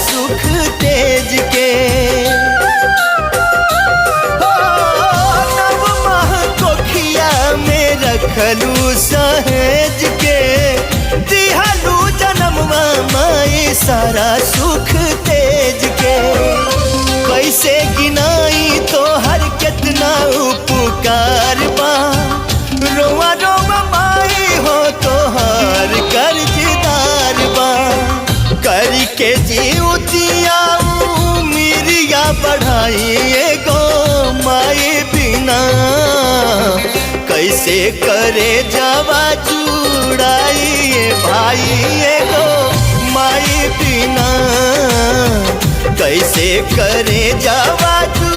सुख तेज के। नव माह कोखिया में रखलू सहेज के, दिहलू जन्मवा माई सारा सुख तेज के। कैसे गिनाई तो हर कितना उपकार बा, रोवा रोवा माई हो तो हर कर्जदार बा। करी के जीवतिया मिरिया बढ़ाई एगो माई बिना, कैसे करे जावा जुड़ाई भाई एगो माई बिना, कैसे करे जावा।